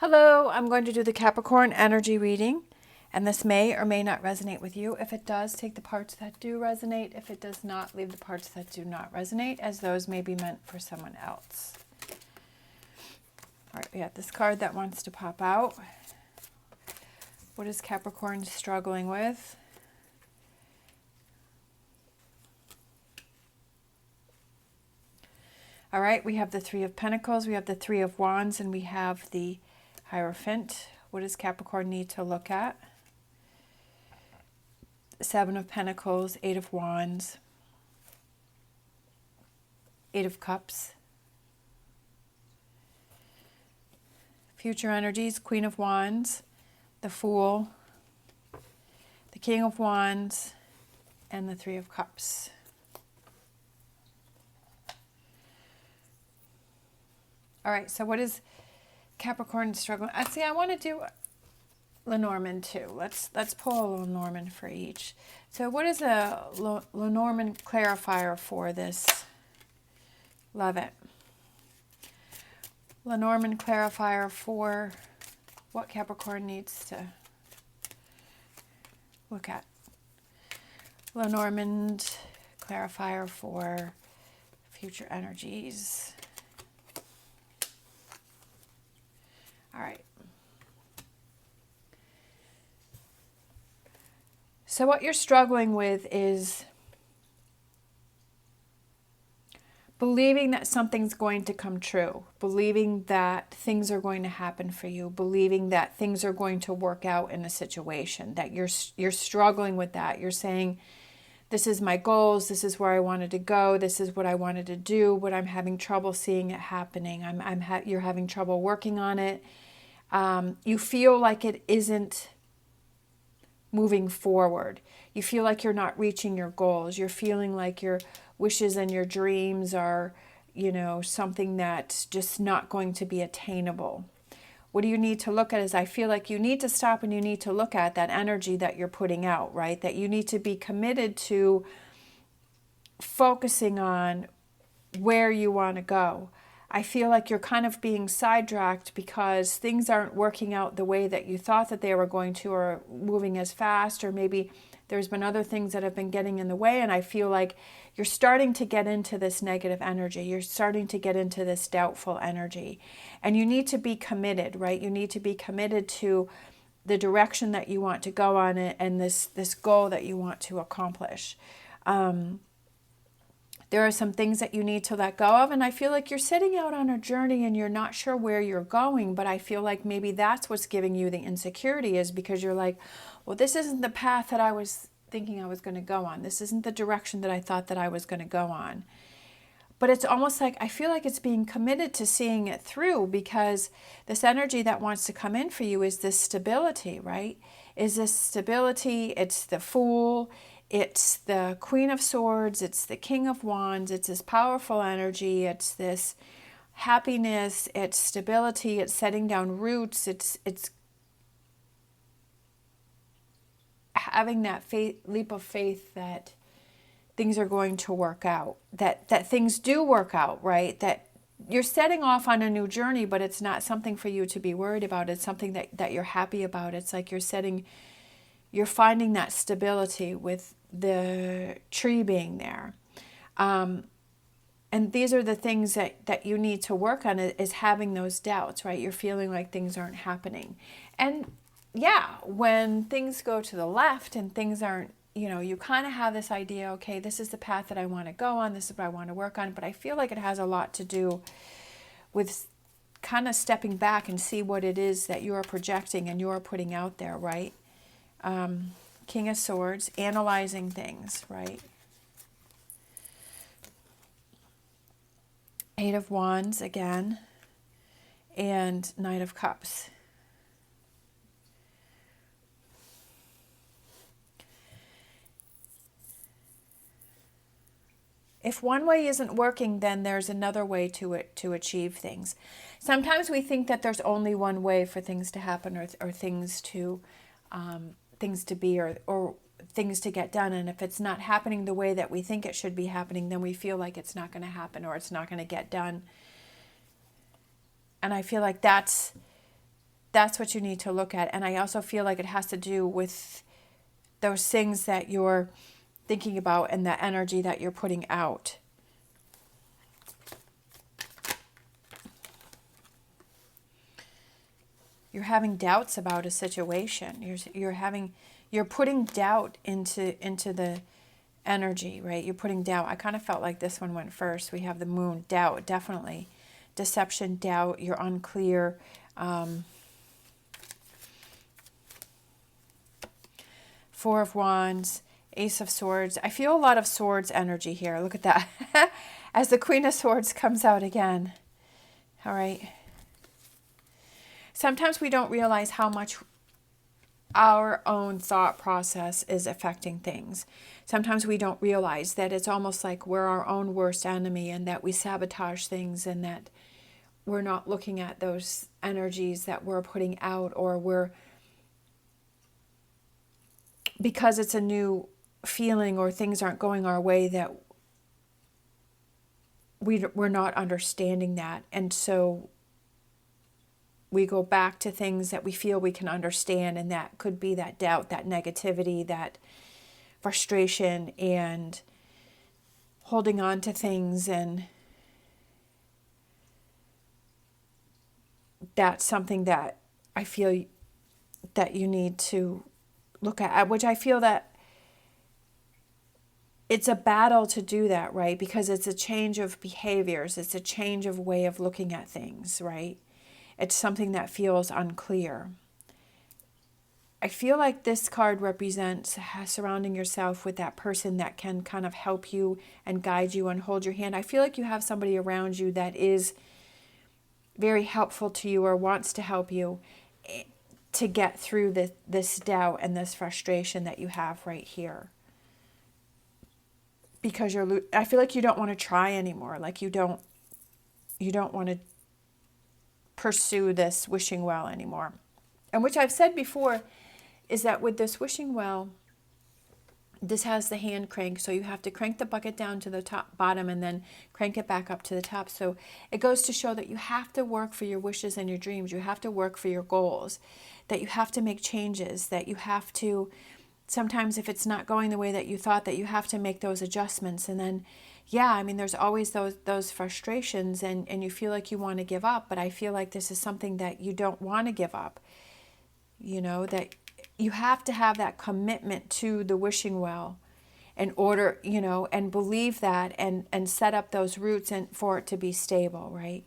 Hello, I'm going to do the Capricorn energy reading, and this may or may not resonate with you. If it does, take the parts that do resonate. If it does not, leave the parts that do not resonate, as those may be meant for someone else. All right, we have this card that wants to pop out. What is Capricorn struggling with? All right, we have the Three of Pentacles, we have the Three of Wands, and we have the Hierophant. What does Capricorn need to look at? Seven of Pentacles, Eight of Wands, Eight of Cups. Future energies, Queen of Wands, the Fool, the King of Wands, and the Three of Cups. All right, so what is Capricorn struggling? See, I want to do Lenormand too. Let's pull a Lenormand for each. So what is a Lenormand clarifier for this? Love it. Lenormand clarifier for what Capricorn needs to look at. Lenormand clarifier for future energies. All right. So what you're struggling with is believing that something's going to come true, believing that things are going to happen for you, believing that things are going to work out in a situation, that you're struggling with that. You're saying, this is my goals, this is where I wanted to go, this is what I wanted to do, but I'm having trouble seeing it happening. You're having trouble working on it. You feel like it isn't moving forward. You feel like you're not reaching your goals. You're feeling like your wishes and your dreams are, something that's just not going to be attainable. What do you need to look at is I feel like you need to stop and you need to look at that energy that you're putting out, right? That you need to be committed to focusing on where you want to go. I feel like you're kind of being sidetracked because things aren't working out the way that you thought that they were going to, or moving as fast, or maybe there's been other things that have been getting in the way. And I feel like you're starting to get into this negative energy. You're starting to get into this doubtful energy. And you need to be committed, right? You need to be committed to the direction that you want to go on it and this goal that you want to accomplish. There are some things that you need to let go of, and I feel like you're setting out on a journey and you're not sure where you're going, but I feel like maybe that's what's giving you the insecurity, is because you're like, well, this isn't the path that I was thinking I was going to go on. This isn't the direction that I thought that I was going to go on. But it's almost like I feel like it's being committed to seeing it through, because this energy that wants to come in for you is this stability, right? Is this stability? It's the Fool. It's the Queen of Swords, it's the King of Wands, it's this powerful energy, it's this happiness, it's stability, it's setting down roots, it's having that leap of faith that things are going to work out, that things do work out, right? That you're setting off on a new journey, but it's not something for you to be worried about. It's something that you're happy about. It's like you're finding that stability with the tree being there. And these are the things that you need to work on, is having those doubts, right? You're feeling like things aren't happening. And yeah, when things go to the left and things aren't, you kind of have this idea, okay, this is the path that I want to go on, this is what I want to work on. But I feel like it has a lot to do with kind of stepping back and see what it is that you're projecting and you're putting out there, right? King of Swords, analyzing things, right? Eight of Wands again, and Knight of Cups. If one way isn't working, then there's another way to achieve things. Sometimes we think that there's only one way for things to happen, or things to be, or things to get done. And if it's not happening the way that we think it should be happening, then we feel like it's not going to happen, or it's not going to get done. And I feel like that's that's what you need to look at. And I also feel like it has to do with those things that you're thinking about and the energy that you're putting out. You're having doubts about a situation. You're putting doubt into the energy, right? You're putting doubt. I kind of felt like this one went first. We have the moon, doubt, definitely. Deception, doubt, you're unclear. Four of Wands, Ace of Swords. I feel a lot of swords energy here. Look at that. As the Queen of Swords comes out again. All right. Sometimes we don't realize how much our own thought process is affecting things. Sometimes we don't realize that it's almost like we're our own worst enemy, and that we sabotage things, and that we're not looking at those energies that we're putting out, or because it's a new feeling or things aren't going our way, that we're not understanding that. And so we go back to things that we feel we can understand, and that could be that doubt, that negativity, that frustration, and holding on to things. And that's something that I feel that you need to look at, which I feel that it's a battle to do that, right? Because it's a change of behaviors. It's a change of way of looking at things, right? It's something that feels unclear. I feel like this card represents surrounding yourself with that person that can kind of help you and guide you and hold your hand. I feel like you have somebody around you that is very helpful to you or wants to help you to get through this doubt and this frustration that you have right here. Because I feel like you don't want to try anymore. Like you don't want to pursue this wishing well anymore. And which I've said before is that with this wishing well, this has the hand crank, so you have to crank the bucket down to the bottom and then crank it back up to the top. So it goes to show that you have to work for your wishes and your dreams. You have to work for your goals, that you have to make changes, that you have to, sometimes if it's not going the way that you thought, that you have to make those adjustments. And then, yeah, I mean, there's always those frustrations, and you feel like you want to give up, but I feel like this is something that you don't want to give up. You know, that you have to have that commitment to the wishing well in order, you know, and believe that, and set up those roots and for it to be stable, right?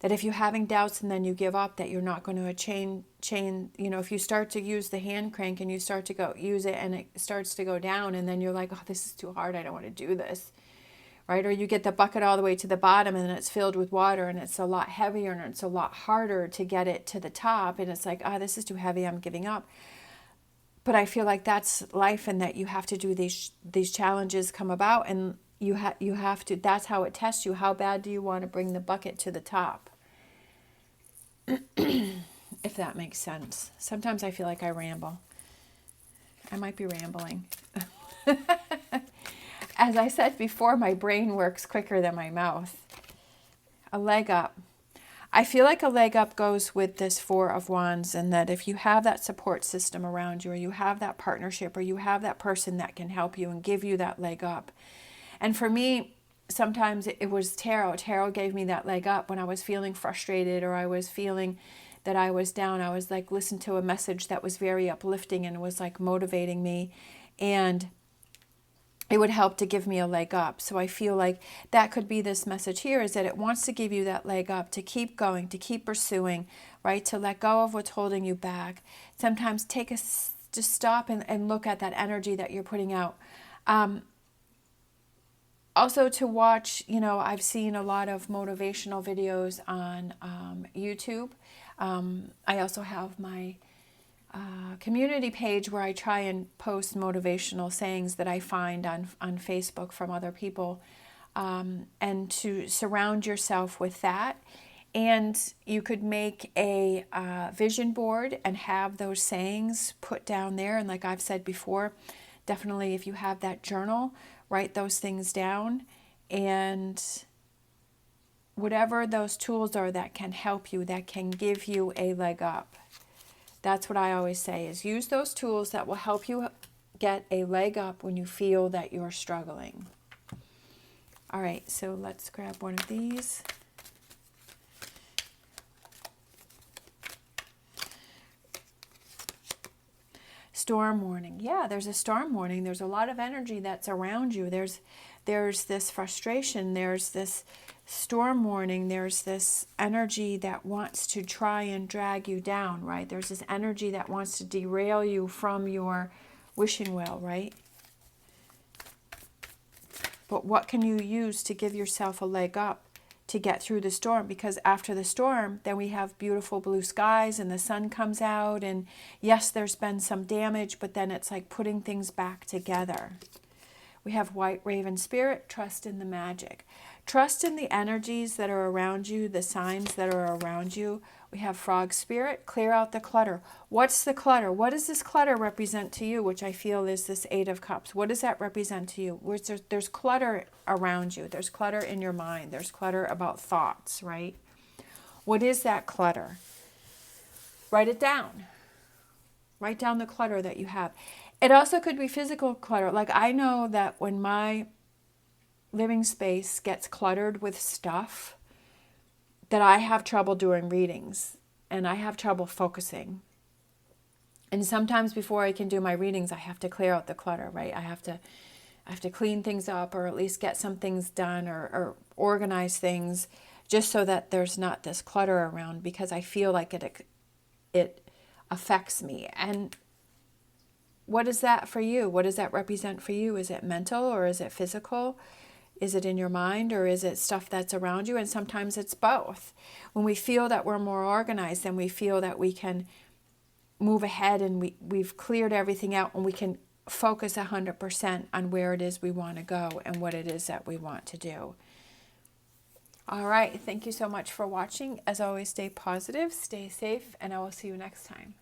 That if you're having doubts and then you give up, that you're not going to chain, you know, if you start to use the hand crank and you start to go use it and it starts to go down, and then you're like, oh, this is too hard, I don't want to do this, right? Or you get the bucket all the way to the bottom and then it's filled with water and it's a lot heavier and it's a lot harder to get it to the top, and it's like, oh, this is too heavy, I'm giving up. But I feel like that's life, and that you have to do these challenges come about, and you have to, that's how it tests you. How bad do you want to bring the bucket to the top? If that makes sense. Sometimes I feel like I ramble. I might be rambling. As I said before, my brain works quicker than my mouth. A leg up. I feel like a leg up goes with this Four of Wands, and that if you have that support system around you, or you have that partnership, or you have that person that can help you and give you that leg up. And for me, sometimes it was tarot. Tarot gave me that leg up when I was feeling frustrated, or I was feeling that I was down. I was like, listen to a message that was very uplifting and was like motivating me, and it would help to give me a leg up. So I feel like that could be this message here, is that it wants to give you that leg up, to keep going, to keep pursuing, right? To let go of what's holding you back. Sometimes just stop and look at that energy that you're putting out. Also to watch, you know, I've seen a lot of motivational videos on YouTube. I also have my community page where I try and post motivational sayings that I find on Facebook from other people, and to surround yourself with that. And you could make a vision board and have those sayings put down there. And like I've said before, definitely if you have that journal, write those things down and whatever those tools are that can help you, that can give you a leg up. That's what I always say, is use those tools that will help you get a leg up when you feel that you're struggling. All right, so let's grab one of these. Storm warning. Yeah, there's a storm warning. There's a lot of energy that's around you. There's this frustration. There's this storm warning. There's this energy that wants to try and drag you down, right? There's this energy that wants to derail you from your wishing well, right? But what can you use to give yourself a leg up to get through the storm? Because after the storm, then we have beautiful blue skies and the sun comes out. And yes, there's been some damage, but then it's like putting things back together. We have White Raven Spirit, trust in the magic. Trust in the energies that are around you, the signs that are around you. We have Frog Spirit, clear out the clutter. What's the clutter? What does this clutter represent to you, which I feel is this Eight of Cups? What does that represent to you? There's clutter around you. There's clutter in your mind. There's clutter about thoughts, right? What is that clutter? Write it down. Write down the clutter that you have. It also could be physical clutter. Like I know that when my living space gets cluttered with stuff, that I have trouble doing readings and I have trouble focusing. And sometimes before I can do my readings, I have to clear out the clutter, right? I have to clean things up, or at least get some things done, or organize things, just so that there's not this clutter around, because I feel like it affects me. And what is that for you? What does that represent for you? Is it mental or is it physical? Is it in your mind or is it stuff that's around you? And sometimes it's both. When we feel that we're more organized, then we feel that we can move ahead and we've cleared everything out, and we can focus 100% on where it is we want to go and what it is that we want to do. All right. Thank you so much for watching. As always, stay positive, stay safe, and I will see you next time.